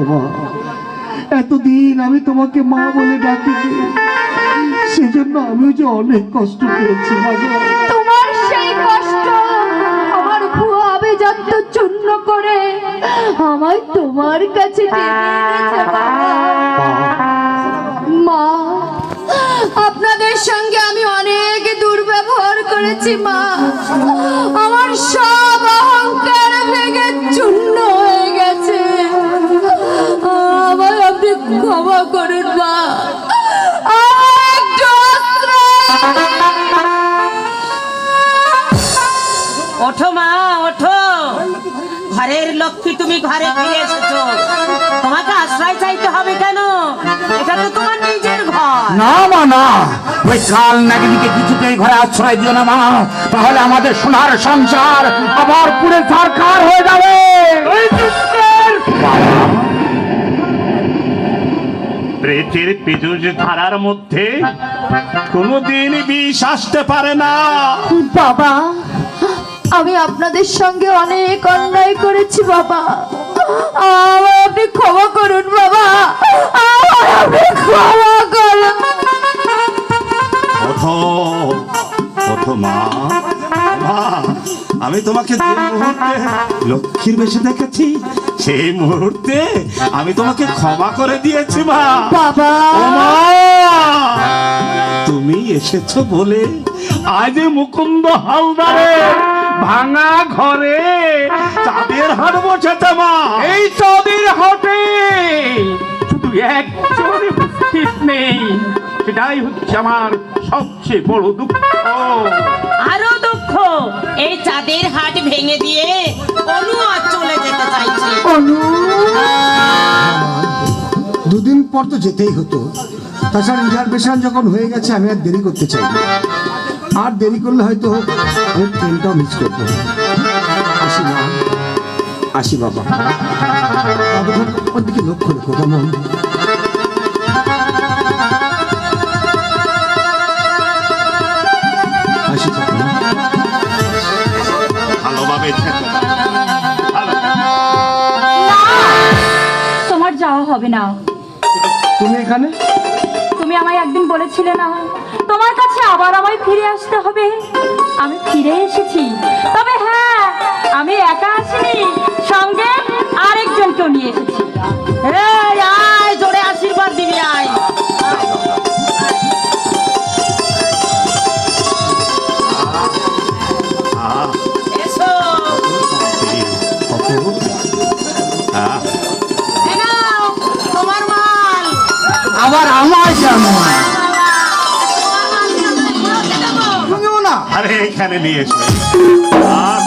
মা, এতদিন আমি তোমাকে মা বলে ডাকিনি, সেজন্য আমিও যে অনেক কষ্ট পেয়েছি। তোমার সেই কষ্ট আমার ভুয়া আবেজান্ত চূর্ণ করে আমায় তোমার কাছে টেনে এনেছে বাবা। মা, আপনাদের সঙ্গে আমি অনেক দুর্ব্যবহার করেছি মা। আমার সব অহংকার ভেঙে চূর্ণ হয়ে গেছে। আমায় আপনি ক্ষমা করুন মা। ওঠো মা, ওঠো। ঘরের লক্ষ্মী, তুমি ঘরে ফিরে এসেছো। তোমাকে আশ্রয় চাইতে হবে কেন? এটা তো তোমার নিজের ঘর। না মা, না, ওই কাল নাগিনীকে কিছুতেই ঘরে আশ্রয় দিও না মা, তাহলে আমাদের সোনার সংসার আবার পুরে ছারখার হয়ে যাবে। প্রেতের পেজুজ ধারার মধ্যে কোনোদিন বিষ আসতে পারে না। বাবা, আমি আপনাদের সঙ্গে অনেক অন্যায় করেছি বাবা। আমায় আপনি ক্ষমা করুন বাবা। আমায় আপনি ক্ষমা করুন। ওঠো, ওঠো মা। মা, আমি তোমাকে যে মুহূর্তে লক্ষ্মীর বেশে দেখেছি, সেই মুহূর্তে আমি তোমাকে ক্ষমা করে দিয়েছি মা। বাবা, ও মা, তুমি এসেছো বলে আজ মুকুন্দ হালদারের ভাঙা ঘরে চাঁদের হাট বসেছে মা। এই চাঁদের হাটে শুধু একজন উপস্থিত নেই, সেটাই হচ্ছে আমার সবচেয়ে বড় দুঃখ। আরো দুঃখ, এই চাঁদের হাট ভেঙে দিয়ে অনু আর চলে যেতে চাইছে। দুদিন পর তো যেতেই হতো, তাছাড়া রিজার্ভেশন যখন হয়ে গেছে আমি আর দেরি করতে চাই না। আর দেরি করলে হয়তো আমি ট্রেনটাও মিস করবো। আসি মা, আসি বাবা। ওর দিকে লক্ষ্য রেখো কেমন। আসি বাবা। ভালোভাবে থেকো। তোমার যাওয়া হবে না। তুমি এখানে? তুমি আমায় একদিন বলেছিলে না তোমার কাছে আবার আমায় ফিরে আসতে হবে? আমি ফিরে এসেছি। তবে হ্যাঁ, আমি একা আসিনি, সঙ্গে আরেকজনকেও নিয়ে এসেছি। এই আয়, জোরে আশীর্বাদ দিবি, আয়। এসো। এই নাও, তোমার মাল। আবার আমার কেন? আরে এখানে নিয়ে এসো। আর